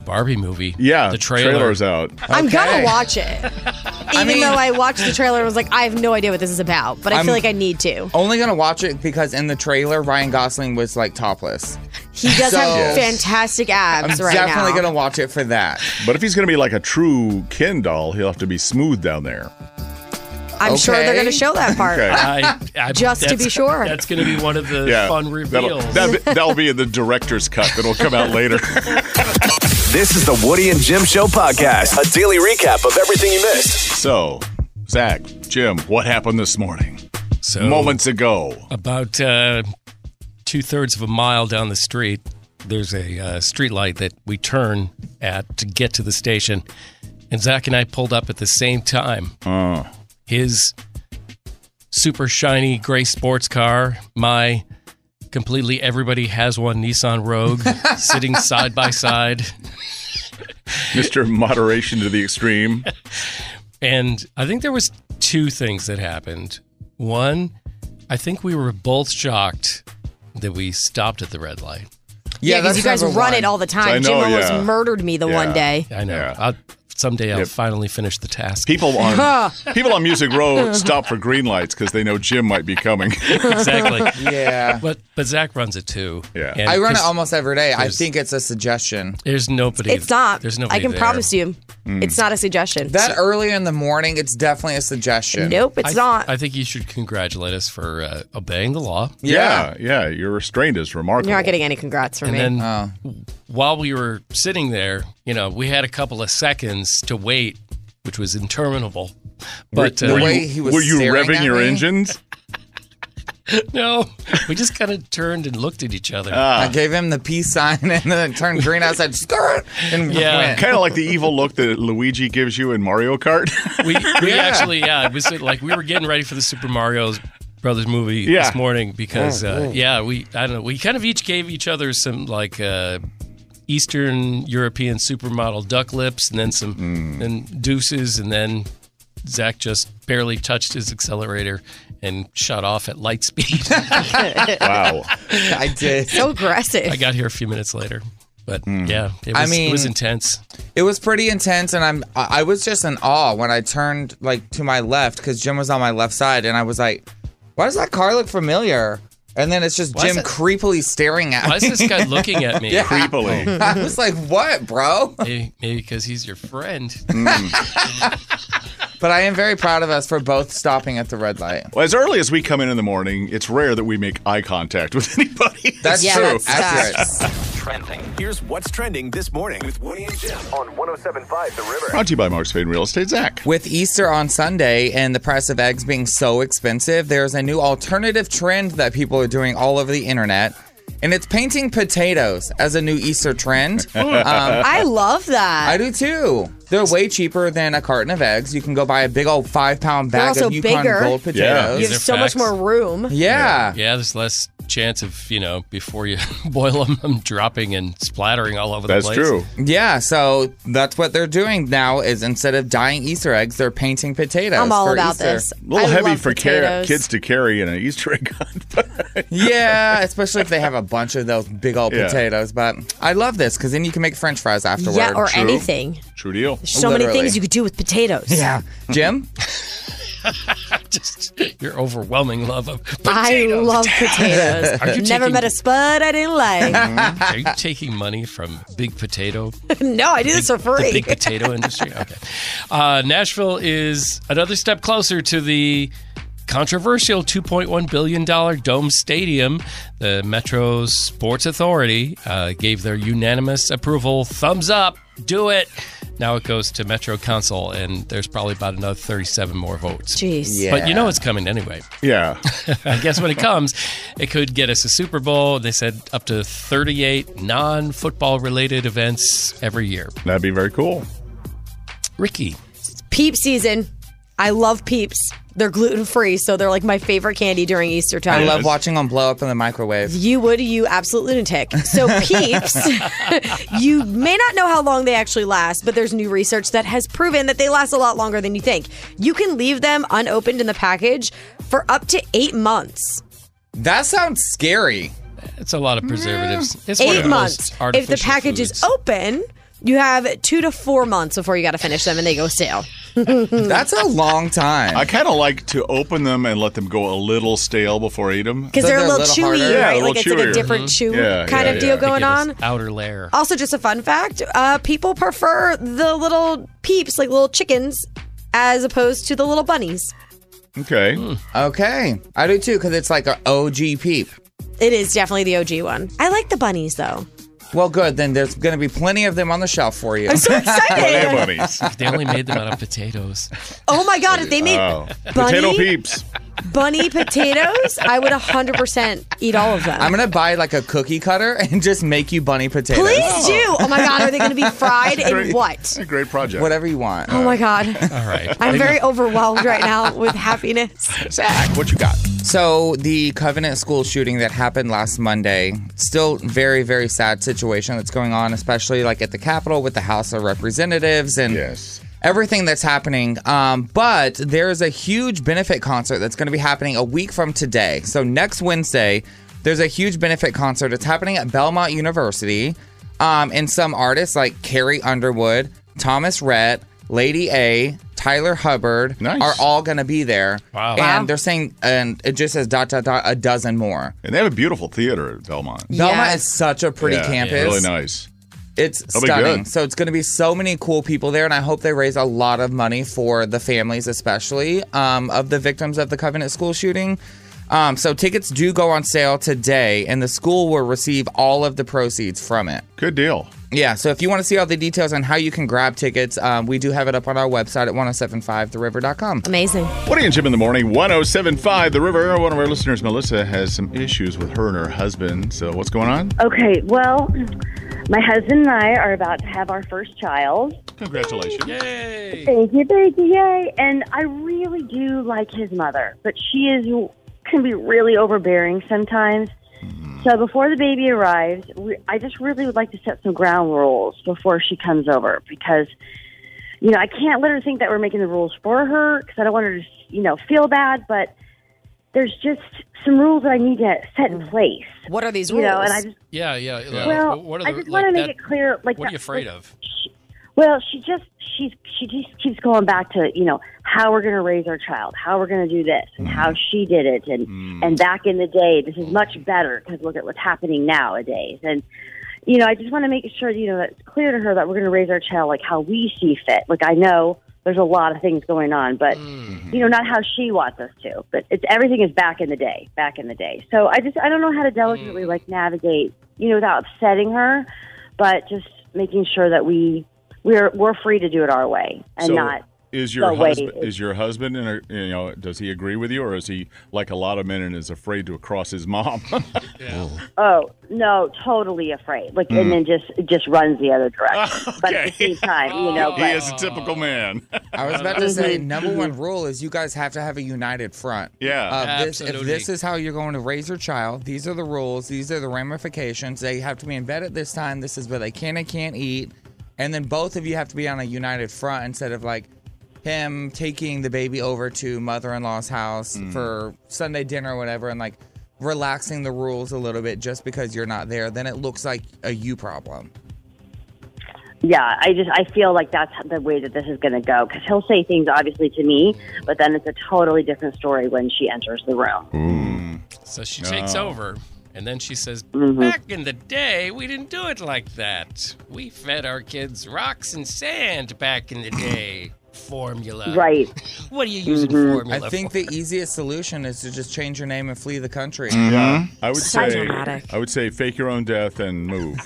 Barbie movie. Yeah, the trailer's out. I'm gonna watch it. Even though I watched the trailer and was like, I have no idea what this is about, but I feel like I need to. Only gonna watch it because in the trailer, Ryan Gosling was like topless. He does have fantastic abs right now. I'm definitely gonna watch it for that. But if he's gonna be like a true Ken doll, he'll have to be smooth down there. I'm sure they're going to show that part. Just to be sure. That's going to be one of the fun reveals. That'll be in the director's cut that'll come out later. This is the Woody and Jim Show podcast, a daily recap of everything you missed. So, Zach, Jim, what happened this morning? Moments ago. About 2/3 of a mile down the street, there's a street light that we turn at to get to the station. And Zach and I pulled up at the same time. His super shiny gray sports car, my completely everybody has one Nissan Rogue, sitting side by side. Mr. Moderation to the extreme. And I think there was two things that happened. One, I think we were both shocked that we stopped at the red light. Yeah, because you guys run it all the time. Jim almost murdered me the one day. I know. Yeah. Someday I'll finally finish the task. People on Music Row stop for green lights because they know Jim might be coming. Exactly. Yeah. But Zach runs it too. Yeah. And I run it almost every day. I think it's a suggestion. There's nobody. It's not. There's nobody I can there. promise you. It's not a suggestion. That early in the morning, it's definitely a suggestion. Nope, it's not. I think you should congratulate us for obeying the law. Yeah. Your restraint is remarkable. You're not getting any congrats from me. And then while we were sitting there, we had a couple of seconds to wait, which was interminable. But were you revving your engines? No, we just kind of turned and looked at each other. I gave him the peace sign and then it turned green. I said, skirt! And went. Kind of like the evil look that Luigi gives you in Mario Kart. We actually, it was like we were getting ready for the Super Mario Brothers movie this morning because, we kind of each gave each other some like Eastern European supermodel duck lips and then some and deuces, and then Zach just barely touched his accelerator and shot off at light speed. Wow. I did. So aggressive. I got here a few minutes later. But it was intense. It was pretty intense, and I was just in awe when I turned like to my left because Jim was on my left side, and I was like, why does that car look familiar? And then it's just Jim creepily staring at me. Why is this guy looking at me? Creepily. I was like, what, bro? Maybe because he's your friend. But I am very proud of us for both stopping at the red light. Well, as early as we come in the morning, it's rare that we make eye contact with anybody. That's true. Accurate. Trending. Here's what's trending this morning with Woody and Jim on 107.5 The River. Brought to you by Mark's Fade Real Estate, Zach. With Easter on Sunday and the price of eggs being so expensive, there's a new alternative trend that people are doing all over the internet. And it's painting potatoes as a new Easter trend. I love that. I do too. They're way cheaper than a carton of eggs. You can go buy a big old 5-pound bag of Yukon Gold potatoes. Yeah. You have so much more room. Yeah. Yeah, there's less chance of, before you boil them dropping and splattering all over the place. That's true. Yeah, so that's what they're doing now is instead of dyeing Easter eggs, they're painting potatoes. I'm all for about Easter. this. A little I heavy love for potatoes. kids to carry in an Easter egg hunt. Yeah, especially if they have a bunch of those big old potatoes. But I love this because then you can make French fries afterward. Yeah, or anything. True deal. There's so many things you could do with potatoes. Yeah. Jim? Just your overwhelming love of potatoes. I love potatoes. Never met a spud I didn't like. Are you taking money from Big Potato? No, I do this for free. The big potato industry? Okay. Nashville is another step closer to the controversial $2.1 billion Dome Stadium. The Metro Sports Authority gave their unanimous approval. Thumbs up. Do it. Now it goes to Metro Council, and there's probably about another 37 more votes. Jeez. Yeah. But it's coming anyway. Yeah. I guess when it comes, it could get us a Super Bowl. They said up to 38 non-football related events every year. That'd be very cool. Ricky. Peep season. I love Peeps. They're gluten-free, so they're like my favorite candy during Easter time. I love watching them blow up in the microwave. You absolute lunatic. So Peeps, you may not know how long they actually last, but there's new research that has proven that they last a lot longer than you think. You can leave them unopened in the package for up to 8 months. That sounds scary. It's a lot of preservatives. It's 8 one of the months. most artificial If the package foods. is open, You have 2 to 4 months before you got to finish them, and they go stale. That's a long time. I kind of like to open them and let them go a little stale before I eat them. Because they're a little chewy, harder. right? Yeah, Like it's like a different chew kind of deal going on. Outer layer. Also, just a fun fact, people prefer the little peeps, like little chickens, as opposed to the little bunnies. Okay. Okay. I do too, because it's like an OG peep. It is definitely the OG one. I like the bunnies, though. Well, good. Then there's going to be plenty of them on the shelf for you. I'm so excited. Bunnies. If they only made them out of potatoes. Oh my God, if they made Potato peeps. bunny potatoes, I would 100% eat all of them. I'm going to buy like a cookie cutter and just make you bunny potatoes. Please do. Oh my God, are they going to be fried in what? A great project. Whatever you want. Oh my God. All right. I'm very overwhelmed right now with happiness. Zach, what you got? So the Covenant school shooting that happened last Monday, still very, very sad situation that's going on, especially like at the Capitol with the House of Representatives and everything that's happening. But there's a huge benefit concert that's going to be happening a week from today. So next Wednesday, there's a huge benefit concert. It's happening at Belmont University. And some artists like Carrie Underwood, Thomas Rhett, Lady A, Tyler Hubbard are all going to be there. Wow. And they're saying, and it just says ... a dozen more. And they have a beautiful theater at Belmont. Belmont is such a pretty campus. Really nice. It's stunning. So it's going to be so many cool people there, and I hope they raise a lot of money for the families, especially of the victims of the Covenant school shooting. So tickets do go on sale today, and the school will receive all of the proceeds from it. Good deal. Yeah, so if you want to see all the details on how you can grab tickets, we do have it up on our website at 1075theriver.com. Amazing. Woody and Jim in the morning, 1075 The River. One of our listeners, Melissa, has some issues with her and her husband. So what's going on? Okay, well, my husband and I are about to have our first child. Congratulations. Yay. Thank you, yay. And I really do like his mother, but she can be really overbearing sometimes. So before the baby arrives, I just really would like to set some ground rules before she comes over because, I can't let her think that we're making the rules for her because I don't want her to, feel bad, but there's just some rules that I need to set in place. What are these rules? And I just Yeah. Well, what are I just want to make it clear. Like, what are you afraid of? Well, she just keeps going back to, how we're going to raise our child, how we're going to do this, and how she did it, and back in the day, this is much better because look at what's happening nowadays. And, I just want to make sure, that it's clear to her that we're going to raise our child like how we see fit. Like, I know there's a lot of things going on, but, not how she wants us to. But everything is back in the day. So I don't know how to delicately, navigate, without upsetting her, but just making sure that we're free to do it our way and not is your husband does he agree with you, or is he like a lot of men and is afraid to cross his mom? Oh no, totally afraid. And then just runs the other direction. Okay. But at the same time, he is a typical man. I was about to say, number one rule is you guys have to have a united front. Yeah, if this is how you're going to raise your child, these are the rules, these are the ramifications. They have to be in bed at this time. This is what they can and can't eat. And then both of you have to be on a united front instead of like him taking the baby over to mother-in-law's house for Sunday dinner or whatever and like relaxing the rules a little bit just because you're not there. Then it looks like a you problem. Yeah, I feel like that's the way that this is going to go because he'll say things obviously to me, but then it's a totally different story when she enters the room. So she takes over. And then she says, back in the day, we didn't do it like that. We fed our kids rocks and sand back in the day. Formula. Right. What are you using formula I think for? the easiest solution is to just change your name and flee the country. I would say fake your own death and move.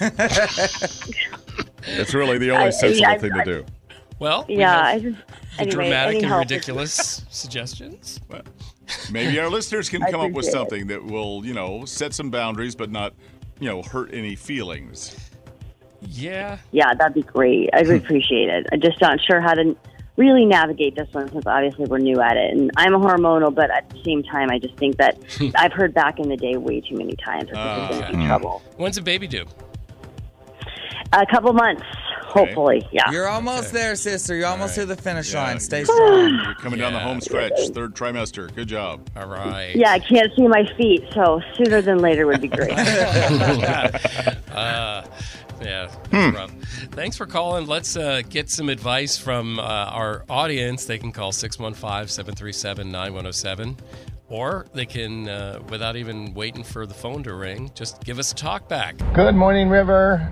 It's really the only sensible thing to do. Well, dramatic and ridiculous suggestions. Well, maybe our listeners can come up with something that will, set some boundaries, but not, hurt any feelings. Yeah. Yeah, that'd be great. I'd appreciate it. I'm just not sure how to really navigate this one since obviously we're new at it. And I'm a hormonal, but at the same time, I just think that I've heard back in the day way too many times that this is going to be trouble. When's the baby due? A couple months, hopefully. Yeah. You're almost there, sister. You're almost to the finish line. Stay strong. You're coming down the home stretch, third trimester. Good job. All right. Yeah, I can't see my feet, so sooner than later would be great. Yeah, that's rough. Thanks for calling. Let's get some advice from our audience. They can call 615-737-9107. Or they can, without even waiting for the phone to ring, just give us a talk back. Good morning, River.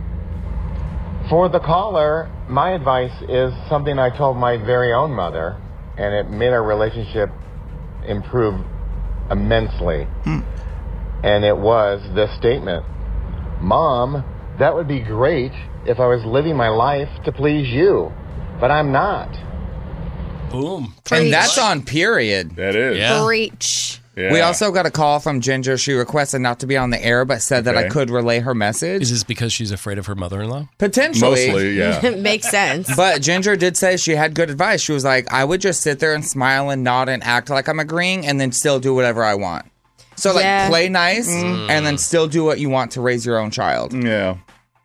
For the caller, my advice is something I told my very own mother, and it made our relationship improve immensely. And it was this statement: Mom, that would be great if I was living my life to please you, but I'm not. Boom. And that's on period. That is. Yeah. Preach. Yeah. We also got a call from Ginger. She requested not to be on the air, but said that I could relay her message. Is this because she's afraid of her mother-in-law? Potentially. Mostly, yeah. Makes sense. But Ginger did say she had good advice. She was like, I would just sit there and smile and nod and act like I'm agreeing and then still do whatever I want. So, like, play nice and then still do what you want to raise your own child. Yeah.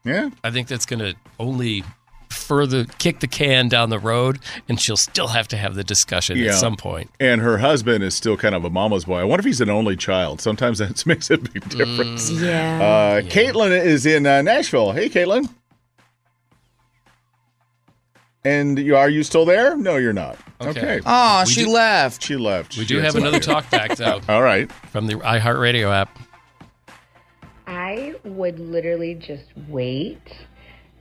Yeah. I think that's going to only further kick the can down the road, and she'll still have to have the discussion at some point. And her husband is still kind of a mama's boy. I wonder if he's an only child. Sometimes that makes a big difference. Yeah. Caitlin is in Nashville. Hey, Caitlin. And are you still there? No, you're not. Okay. Oh, she left. She left. We do have another talk back, though. All right. From the iHeartRadio app. I would literally just wait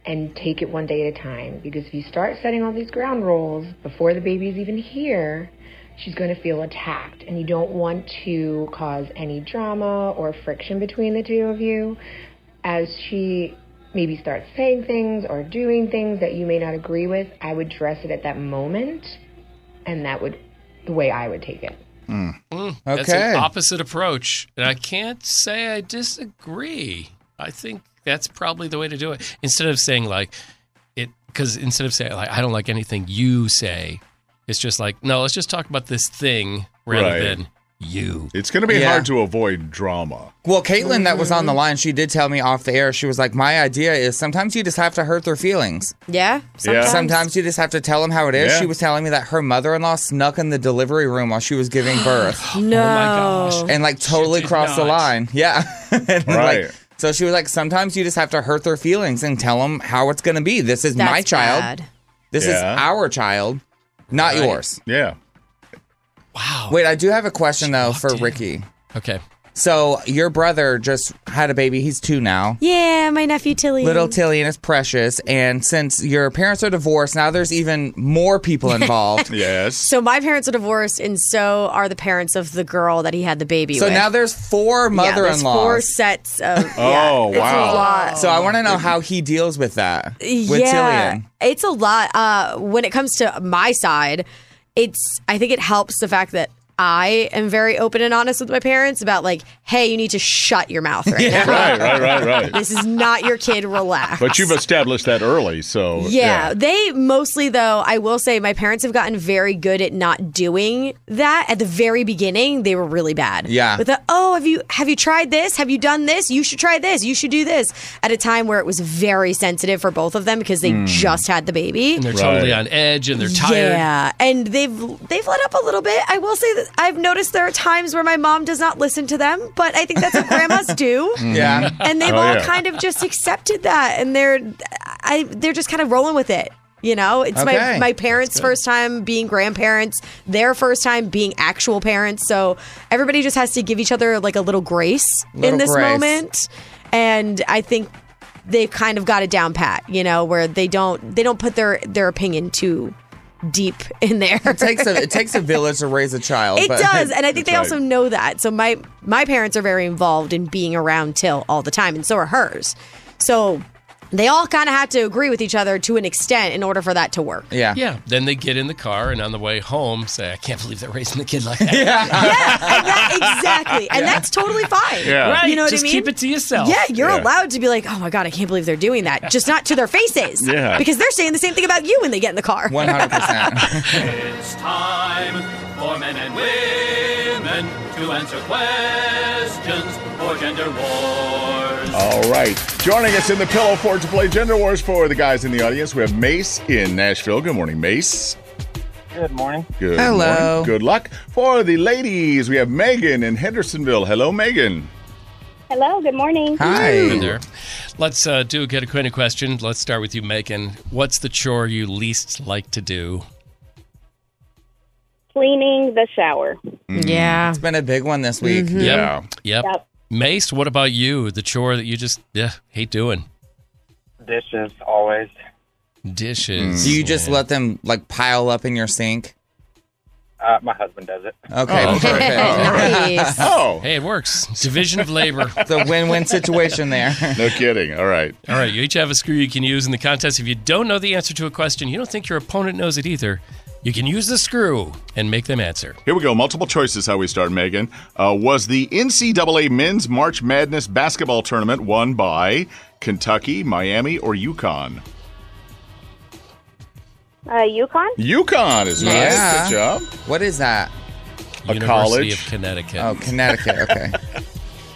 and take it one day at a time, because if you start setting all these ground rules before the baby's even here, she's going to feel attacked, and you don't want to cause any drama or friction between the two of you. As she maybe starts saying things or doing things that you may not agree with, I would address it at that moment, and that would the way I would take it. That's an opposite approach, and I can't say I disagree. I think that's probably the way to do it. Instead of saying I don't like anything you say, it's just like, no, let's just talk about this thing rather than you. It's going to be hard to avoid drama. Well, Caitlin that was on the line, she did tell me off the air, she was like, my idea is sometimes you just have to hurt their feelings. Yeah. Sometimes you just have to tell them how it is. Yeah. She was telling me that her mother-in-law snuck in the delivery room while she was giving birth. No. Oh my gosh. And like totally crossed the line. Yeah. And, Right. like, so she was like, sometimes you just have to hurt their feelings and tell them how it's going to be. This is my child. Bad. This is our child, not yours. Yeah. Wow. Wait, I do have a question, though, for Ricky. Okay. So your brother just had a baby. He's 2 now. Yeah, my nephew Tilly. Little Tilly, and it's precious. And since your parents are divorced, now there's even more people involved. Yes. So my parents are divorced, and so are the parents of the girl that he had the baby with. So now there's 4 Yeah, there's 4 mother-in-laws. sets of. Oh, It's a wow. lot. So I want to know how he deals with that. With Tillian. It's a lot. When it comes to my side, I think it helps the fact that I am very open and honest with my parents about like, hey, you need to shut your mouth right now. Right. This is not your kid. Relax. But you've established that early, so. Yeah, they mostly, though, I will say my parents have gotten very good at not doing that. At the very beginning, they were really bad. Yeah. With have you tried this? Have you done this? You should try this. You should do this. At a time where it was very sensitive for both of them because they just had the baby. And they're totally on edge and they're tired. Yeah, and they've let up a little bit. I will say that I've noticed there are times where my mom does not listen to them, but I think that's what grandmas do. Yeah. And they've all kind of just accepted that, and they're just kind of rolling with it. You know, it's my parents' first time being grandparents, their first time being actual parents. So everybody just has to give each other like a little grace in this moment. And I think they've kind of got it down pat, you know, where they don't put their opinion too deep in there. It takes a village to raise a child. It does, and I think they also know that. So my parents are very involved in being around Till all the time, and so are hers. So they all kind of have to agree with each other to an extent in order for that to work. Yeah. Yeah. Then they get in the car and on the way home say, I can't believe they're raising the kid like that. Exactly. And that's totally fine. Yeah. Right. You know what Just I mean? keep it to yourself. Yeah, you're allowed to be like, oh my God, I can't believe they're doing that. Just not to their faces. Yeah. Because they're saying the same thing about you when they get in the car. 100%. It's time for men and women to answer questions for gender wars. All right. Joining us in the Pillow Fort to play Gender Wars for the guys in the audience, we have Mace in Nashville. Good morning, Mace. Good morning. Good Hello. morning. Good luck. For the ladies, we have Megan in Hendersonville. Hello, Megan. Hello, good morning. Hey there. Let's do a get acquainted question. Let's start with you, Megan. What's the chore you least like to do? Cleaning the shower. Yeah. It's been a big one this week. Yep. Mace, what about you? The chore that you just hate doing? Dishes, always. Dishes. Do you just let them like pile up in your sink? My husband does it. Okay, perfect. Nice. Hey, it works. Division of labor. It's a win-win situation there. No kidding. All right. All right, you each have a screw you can use in the contest. If you don't know the answer to a question, you don't think your opponent knows it either, you can use the screw and make them answer. Here we go. Multiple choices how we start, Megan. Was the NCAA Men's March Madness basketball tournament won by Kentucky, Miami, or UConn? UConn? UConn is right. Yeah. Good job. What is that? A University college. of Connecticut. Oh, Connecticut. Okay.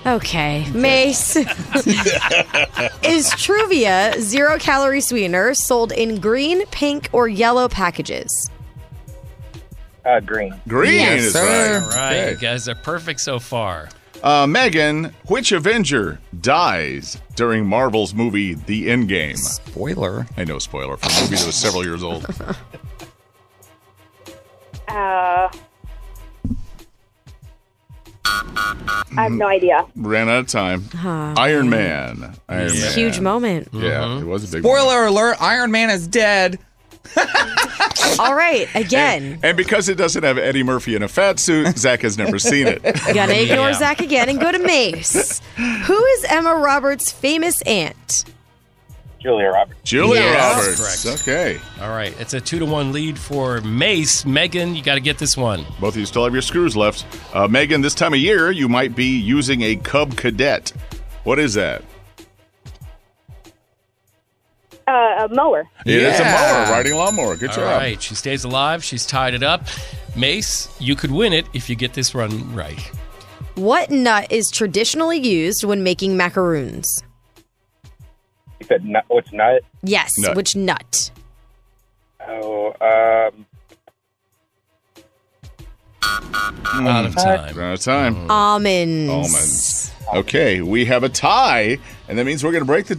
Okay, Mace. Is Truvia 0-calorie sweetener sold in green, pink, or yellow packages? Green. Green Yes, is sir. right. All right, Okay. you guys are perfect so far. Megan, which Avenger dies during Marvel's movie The Endgame? Spoiler. I know, spoiler for a movie that was several years old. I have no idea. Ran out of time. Iron Man. Iron Man. Huge moment. Yeah, it was a big one. Spoiler alert, Iron Man is dead. All right, again. And because it doesn't have Eddie Murphy in a fat suit, Zach has never seen it. Gotta ignore Yeah. Zach again and go to Mace. Who is Emma Roberts' famous aunt? Julia Roberts. Julia Yes. Roberts. Correct. Okay. All right, it's a 2-1 lead for Mace. Megan, you got to get this one. Both of you still have your screws left. Megan, this time of year, you might be using a Cub Cadet. What is that? A mower. It is a Yeah. mower, riding a lawnmower. Good All job. right, she stays alive. She's tied it up. Mace, you could win it if you get this run right. What nut is traditionally used when making macaroons? You said nut, what's nut? Yes, Nut. which nut? Oh, Out of time. Out of time. Almonds. Almonds. Okay, we have a tie, and that means we're going to break the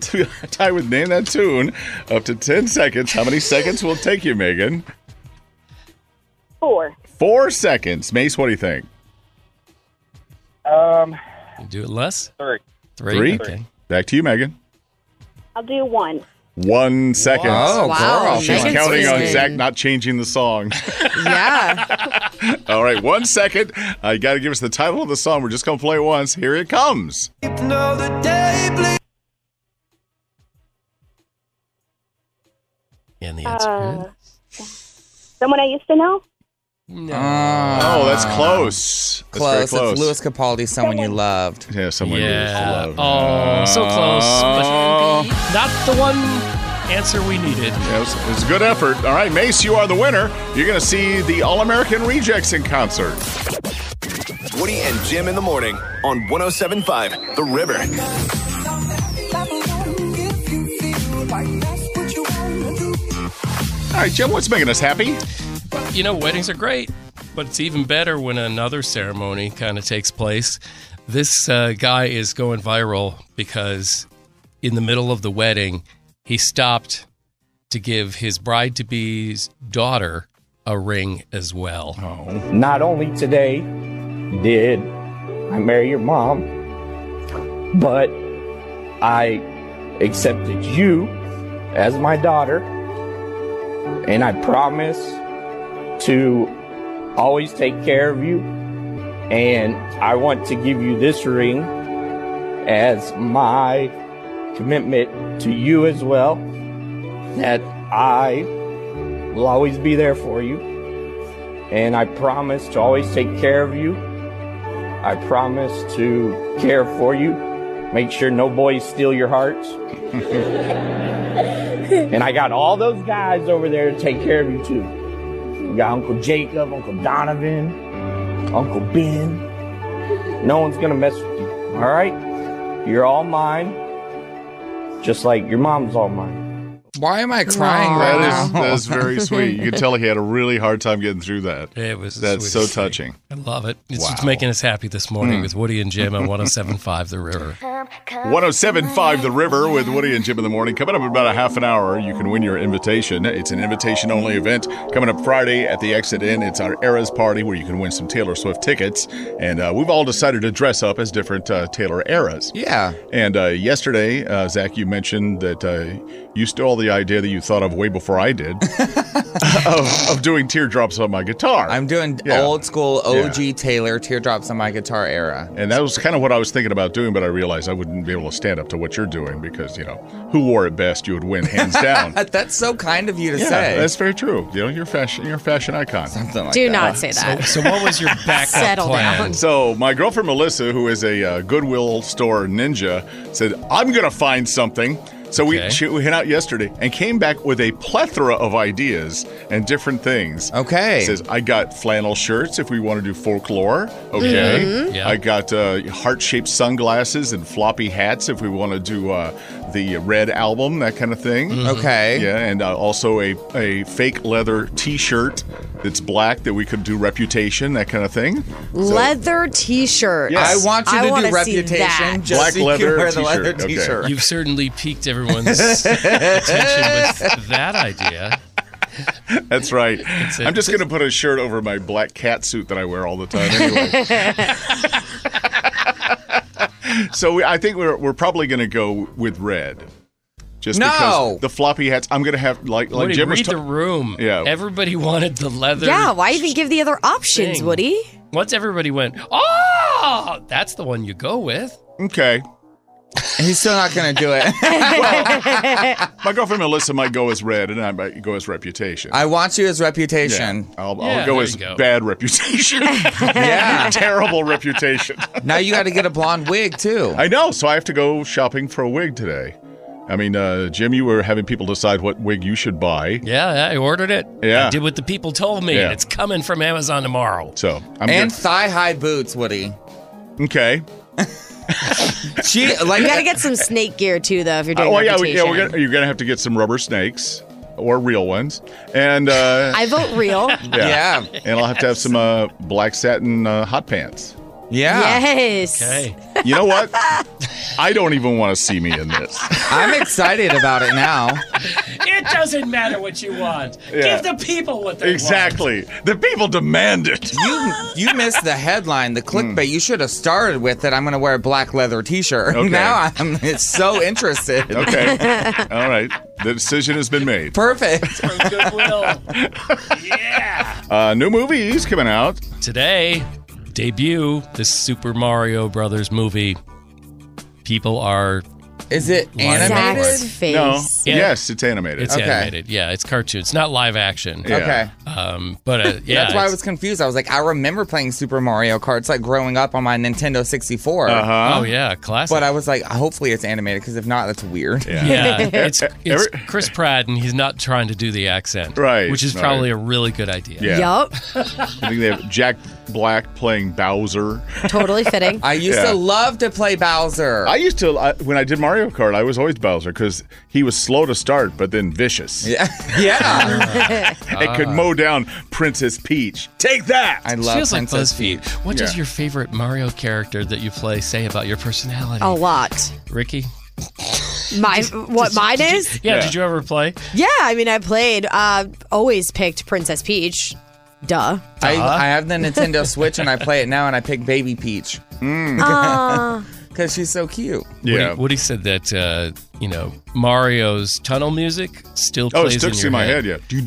tie with Name That Tune up to 10 seconds. How many seconds will it take you, Megan? 4. 4 seconds. Mace, what do you think? You do it less? 3. 3? Okay. Back to you, Megan. I'll do 1. 1 second. Oh, Wow, girl. She's Megan's counting on winning. Zach not changing the song. Yeah. All right, 1 second. You got to give us the title of the song. We're just going to play it once. Here it comes. And the answer is Someone I used to know? Oh, that's close. That's very Close. close. It's Louis Capaldi, Someone You Loved. Yeah, someone you Yeah. love. Oh, so close. But not the one answer we needed. Yeah, it was a good effort. All right, Mace, you are the winner. You're going to see the All-American Rejects in concert. Woody and Jim in the morning on 107.5 The River. All right, Jim, what's making us happy? You know, weddings are great, but it's even better when another ceremony kind of takes place. This guy is going viral because in the middle of the wedding, he stopped to give his bride-to-be's daughter a ring as well. Not only today did I marry your mom, but I accepted you as my daughter, and I promise to always take care of you, and I want to give you this ring as my commitment to you as well, that I will always be there for you, and I promise to always take care of you. I promise to care for you, make sure no boys steal your hearts. And I got all those guys over there to take care of you too. We got Uncle Jacob, Uncle Donovan, Uncle Ben. No one's gonna mess with you, all right? You're all mine, just like your mom's all mine. Why am I crying right now? That is very sweet. You can tell he had a really hard time getting through that. That's so touching. I love it. It's just making us happy this morning with Woody and Jim on 107.5 The River. 107.5 The River with Woody and Jim in the morning. Coming up in about a half an hour, you can win your invitation. It's an invitation-only event coming up Friday at the Exit Inn. It's our Eras party where you can win some Taylor Swift tickets. And we've all decided to dress up as different Taylor eras. Yeah. And yesterday, Zach, you mentioned that you stole the idea that you thought of way before I did of doing teardrops on my guitar. I'm doing old school OG Taylor teardrops on my guitar era. And that was kind of what I was thinking about doing, but I realized I wouldn't be able to stand up to what you're doing because, who wore it best, you would win hands down. That's so kind of you to say. That's very true. You're a fashion icon. Something like Do that. not say that. So what was your backup Settle plan? down. So my girlfriend Melissa, who is a Goodwill store ninja, said, I'm going to find something. So we went out yesterday and came back with a plethora of ideas and different things. Okay. Says, I got flannel shirts if we want to do folklore. Okay. Mm-hmm. Yeah. I got heart-shaped sunglasses and floppy hats if we want to do the Red album, that kind of thing. Mm-hmm. Okay. Yeah, and also a fake leather T-shirt that's black that we could do Reputation, that kind of thing. Leather T-shirt. Yes. I want you to wanna do see Reputation that. just Black so you leather can wear the t-shirt. leather Okay. T-shirt. You've certainly piqued everyone's attention with that idea. That's right. I'm just going to put a shirt over my black cat suit that I wear all the time anyway. So I think we're probably going to go with red. Just because the floppy hats, I'm going to have, like Woody, Jim was read the room. Yeah. Everybody wanted the leather. Yeah, why even give the other options, thing. Woody? Once everybody went, oh, that's the one you go with. Okay. He's still not going to do it. My girlfriend Melissa might go as red, and I might go as Reputation. I want you as Reputation. Yeah. I'll go as bad Reputation. Yeah. Terrible Reputation. Now you got to get a blonde wig, too. I know, so I have to go shopping for a wig today. I mean, Jim, you were having people decide what wig you should buy. Yeah, I ordered it. Yeah. I did what the people told me. Yeah. It's coming from Amazon tomorrow. So and thigh-high boots, Woody. Okay. You gotta get some snake gear too, though. If you're doing Reputation. You're gonna have to get some rubber snakes or real ones, and I vote real. Yeah. And I'll have to have some black satin hot pants. Yeah. Yes. Okay. You know what? I don't even want to see me in this. I'm excited about it now. It doesn't matter what you want. Yeah. Give the people what they want. Exactly. The people demand it. You missed the headline, the clickbait. You should have started with it. I'm going to wear a black leather T-shirt. Okay. Now I'm so interested. Okay. All right. The decision has been made. Perfect. From Goodwill. Yeah. New movies coming out. Today, debut, the Super Mario Brothers movie. People are... Is it animated? Zach's face. No. Yeah. Yes, it's animated. It's animated. Yeah, it's cartoon. It's not live action. Yeah. Okay. But yeah, That's why I was confused. I was like, I remember playing Super Mario Kart, like growing up on my Nintendo 64. Uh-huh. Oh yeah, classic. But I was like, hopefully it's animated, because if not, that's weird. Yeah, it's Chris Pratt, and he's not trying to do the accent, Right, Which is right. probably a really good idea. Yeah. Yup. I think they have Jack Black playing Bowser. Totally fitting. I used to love to play Bowser. I used to, when I did Mario Kart, I was always Bowser because he was slow to start, but then vicious. Yeah. Yeah. And could mow down Princess Peach. Take that! I love Feels like Princess BuzzFeed. Peach. What does Yeah. your favorite Mario character that you play say about your personality? A lot. Ricky? Mine is? Yeah, did you ever play? Yeah, I mean, I played. Always picked Princess Peach. Duh. I have the Nintendo Switch, and I play it now, and I pick Baby Peach. Because she's so cute. Yeah. Woody said that, Mario's tunnel music still plays it sticks in your in my head, head. yeah.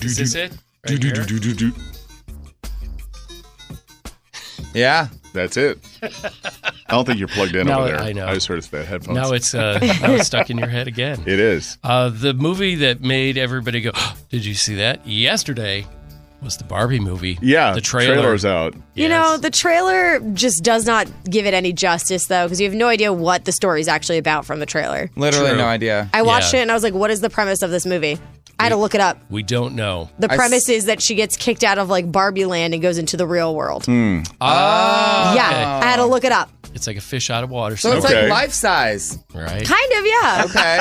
Is this it? Do, Right do, here? do, do, do, do. Yeah. That's it. I don't think you're plugged in Now, over there. I know. I just heard it's bad headphones. Now it's stuck in your head again. It is. The movie that made everybody go, did you see that? Yesterday was the Barbie movie. Yeah. The trailer's out. You know, the trailer just does not give it any justice, though, because you have no idea what the story is actually about from the trailer. Literally True. no idea. I watched it and I was like, what is the premise of this movie? I had to look it up. We don't know. The premise is that she gets kicked out of like Barbie land and goes into the real world. Oh, Yeah, I had to look it up. It's like a fish out of water. So it's like life size. Right. Kind of, yeah. Okay.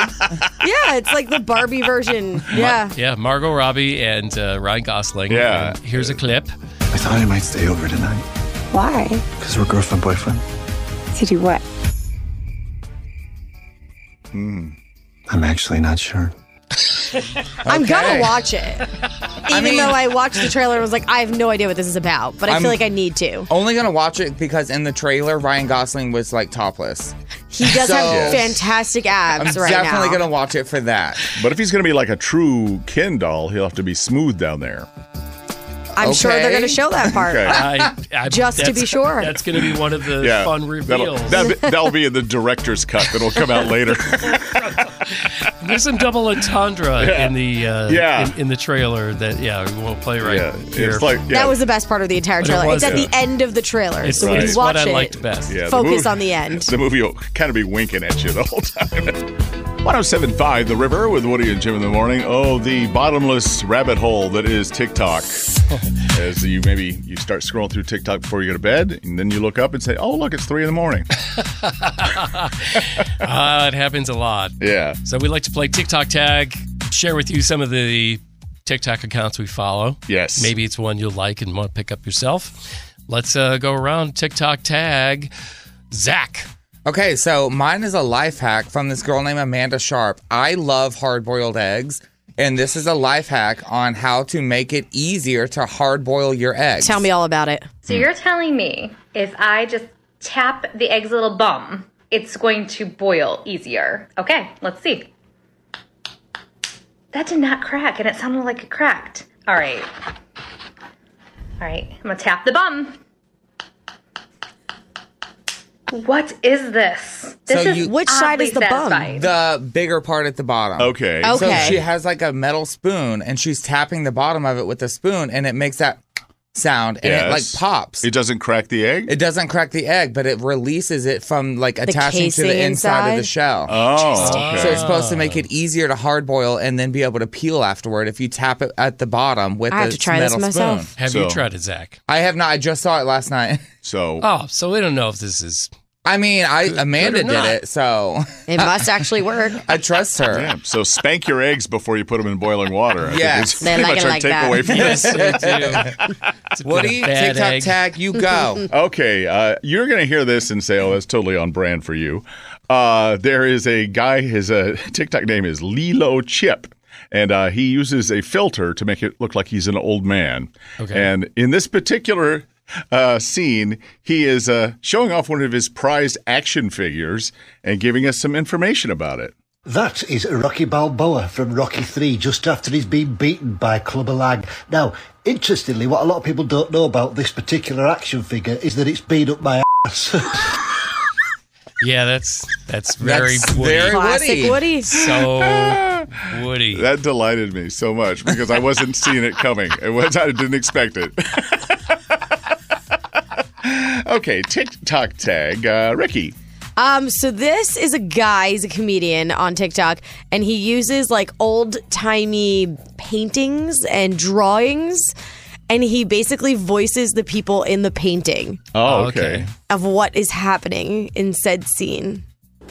Yeah, it's like the Barbie version. Yeah. Yeah, Margot Robbie and Ryan Gosling. Yeah. And here's a clip. I thought I might stay over tonight. Why? Because we're girlfriend, boyfriend. To do what? I'm actually not sure. I'm gonna watch it. Even though I watched the trailer and was like, I have no idea what this is about, but I feel like I need to. Only gonna watch it because in the trailer, Ryan Gosling was like topless. He does have fantastic abs right now. I'm definitely gonna watch it for that. But if he's going to be like a true Ken doll, he'll have to be smooth down there. I'm sure they're going to show that part. Okay. Just to be sure. That's going to be one of the fun reveals. That'll be in the director's cut that'll come out later. There's some double entendre in the in the trailer that we won't play right here. It's like, That was the best part of the entire trailer. It's at the end of the trailer. So when you watch what I it, liked best. focus on the end. The movie will kind of be winking at you the whole time. 107.5 The River with Woody and Jim in the morning. Oh, the bottomless rabbit hole that is TikTok. As you start scrolling through TikTok before you go to bed, and then you look up and say, oh, look, it's 3 a.m. It happens a lot. Yeah. So we like to play TikTok tag, share with you some of the TikTok accounts we follow. Yes. Maybe it's one you'll like and want to pick up yourself. Let's go around TikTok tag. Zac. Okay, so mine is a life hack from this girl named Amanda Sharp. I love hard-boiled eggs, and this is a life hack on how to make it easier to hard-boil your eggs. Tell me all about it. So you're telling me if I just tap the egg's little bum, it's going to boil easier. Okay, let's see. That did not crack, and it sounded like it cracked. All right, I'm gonna tap the bum. What is this? Which side is the bum? The bigger part at the bottom. Okay. So she has like a metal spoon, and she's tapping the bottom of it with a spoon, and it makes that sound, and it like pops. It doesn't crack the egg? It doesn't crack the egg, but it releases it from like attaching to the casing inside of the inside? shell. Oh, okay. So it's supposed to make it easier to hard boil and then be able to peel afterward if you tap it at the bottom with I have the to try this metal spoon. myself. Have you tried it, Zac? I have not. I just saw it last night. So so we don't know if this is... I mean, Amanda good or not. did it, so... It must actually work. I trust her. Yeah, so spank your eggs before you put them in boiling water. I Yes. think They it's like pretty it much our like takeaway that. from this. Yes, they do. Woody, bad TikTok egg. tag, you go. Okay, you're going to hear this and say, oh, that's totally on brand for you. There is a guy, his TikTok name is Lilo Chip. And he uses a filter to make it look like he's an old man. Okay. And in this particular scene, he is showing off one of his prized action figures and giving us some information about it. That is Rocky Balboa from Rocky 3, just after he's been beaten by Clubber Lang. Now, interestingly, what a lot of people don't know about this particular action figure is that it's been up my ass. Yeah, that's very Woody. very Classic Woody. So Woody. That delighted me so much because I wasn't seeing it coming. I didn't expect it. Okay, TikTok tag, Ricky. So this is a guy, he's a comedian on TikTok, and he uses like old-timey paintings and drawings, and he basically voices the people in the painting Oh, okay. of what is happening in said scene.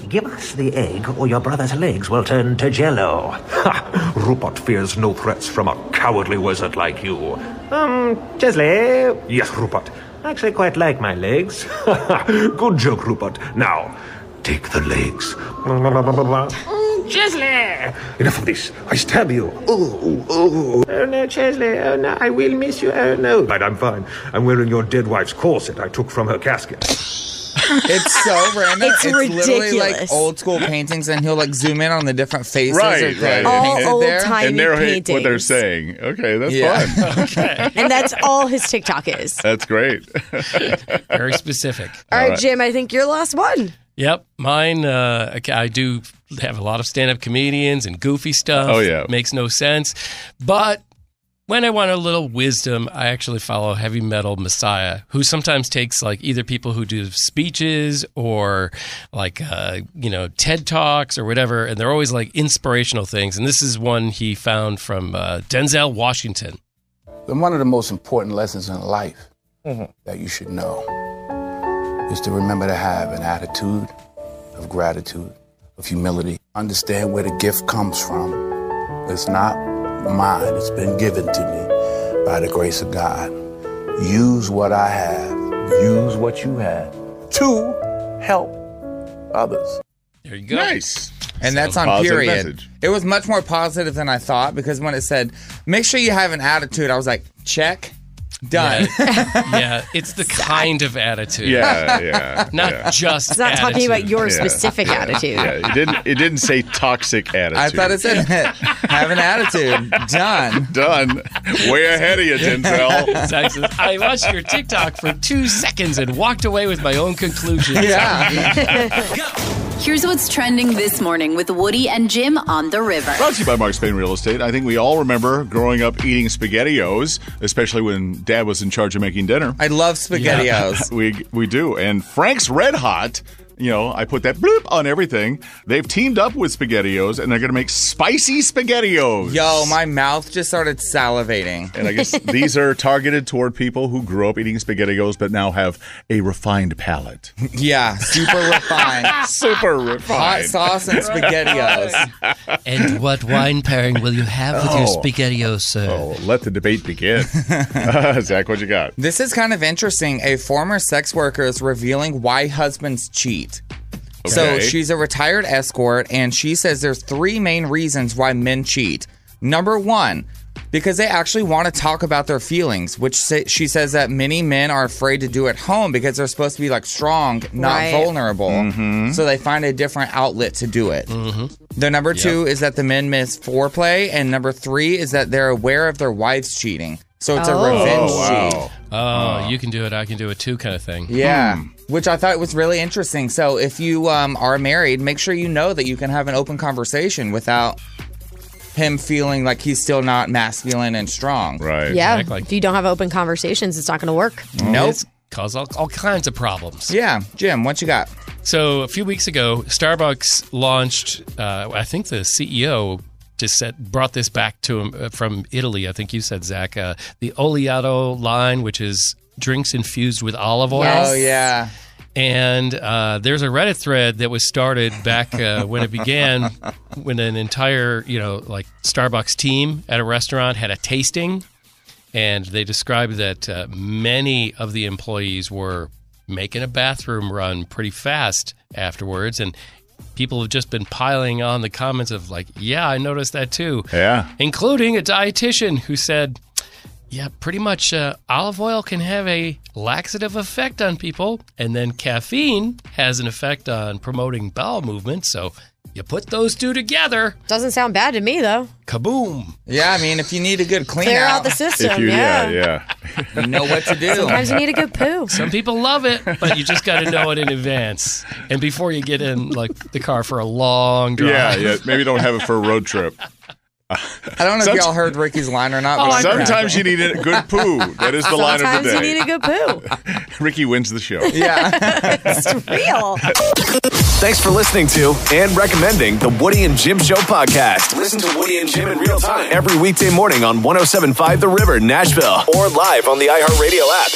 Give us the egg, or your brother's legs will turn to jello. Ha! Rupert fears no threats from a cowardly wizard like you. Chesley? Yes, Rupert. I actually quite like my legs. Good joke, Rupert. Now, take the legs. Chesley! Enough of this. I stab you. Oh no, Chesley. Oh no, I will miss you. Oh no. But I'm fine. I'm wearing your dead wife's corset I took from her casket. It's so random. It's literally like ridiculous. old school paintings, and he'll like zoom in on the different faces Right, that right. All painted there. old-timey And narrate what they're paintings. saying. Okay, that's Yeah. fun. Okay. And that's all his TikTok is. That's great. Very specific. All right, Jim, I think you're the last one. Yep. Mine, I do have a lot of stand-up comedians and goofy stuff. Oh, yeah. Makes no sense. But when I want a little wisdom, I actually follow Heavy Metal Messiah, who sometimes takes like either people who do speeches or like, TED Talks or whatever. And they're always like inspirational things. And this is one he found from Denzel Washington. And one of the most important lessons in life that you should know is to remember to have an attitude of gratitude, of humility. Understand where the gift comes from. It's not mine. It's been given to me by the grace of God. Use what I have. Use what you have to help others. There you go. Nice. And that's on period. Message. It was much more positive than I thought because when it said, make sure you have an attitude, I was like, check. Done. Yeah, it's the kind of attitude. Yeah. Not just It's not attitude. talking about your specific attitude. Yeah, it didn't say toxic attitude. I thought it said have an attitude. Done. Way ahead of you, Denzel. Zach says, I watched your TikTok for 2 seconds and walked away with my own conclusions. Here's what's trending this morning with Woody and Jim on the river. Brought to you by Mark Spain Real Estate. I think we all remember growing up eating SpaghettiOs, especially when Dad was in charge of making dinner. I love SpaghettiOs. We do. And Frank's Red Hot, I put that bloop on everything. They've teamed up with SpaghettiOs, and they're going to make spicy SpaghettiOs. Yo, my mouth just started salivating. And I guess these are targeted toward people who grew up eating SpaghettiOs but now have a refined palate. Yeah, super refined. Super refined. Hot sauce and SpaghettiOs. And what wine pairing will you have with your SpaghettiOs, sir? Oh, let the debate begin. Zach, what you got? This is kind of interesting. A former sex worker is revealing why husbands cheat. Okay. So she's a retired escort, and she says there's 3 main reasons why men cheat. Number 1, because they actually want to talk about their feelings, which she says that many men are afraid to do at home because they're supposed to be like strong, not vulnerable. Mm-hmm. So they find a different outlet to do it. Mm-hmm. The number 2 is that the men miss foreplay, and number 3 is that they're aware of their wives cheating. So it's a revenge cheat. Oh, you can do it, I can do it too kind of thing. Yeah, which I thought was really interesting. So if you are married, make sure you know that you can have an open conversation without him feeling like he's still not masculine and strong. Right. Yeah, if you don't have open conversations, it's not going to work. Nope. It's cause all kinds of problems. Yeah. Jim, what you got? So a few weeks ago, Starbucks launched, I think the CEO brought this back to him from Italy. I think you said, Zach, the Oleato line, which is drinks infused with olive oil. Yes. Oh, yeah. And there's a Reddit thread that was started back when it began, when an entire, Starbucks team at a restaurant had a tasting. And they described that many of the employees were making a bathroom run pretty fast afterwards. And people have just been piling on the comments of like, yeah, I noticed that too. Yeah. Including a dietitian who said, yeah, pretty much olive oil can have a laxative effect on people. And then caffeine has an effect on promoting bowel movement. So you put those two together. Doesn't sound bad to me, though. Kaboom. Yeah, I mean, if you need a good clean Clear out the system, yeah. You know what to do. Sometimes you need a good poo. Some people love it, but you just got to know it in advance. And before you get in the car for a long drive. Yeah. Maybe don't have it for a road trip. I don't know if y'all heard Ricky's line or not. But sometimes you need a good poo. That is the line of the day. Sometimes you need a good poo. Ricky wins the show. Yeah. It's real. Thanks for listening to and recommending the Woody and Jim Show podcast. Listen to Woody and Jim in real time every weekday morning on 107.5 The River, Nashville, or live on the iHeartRadio app.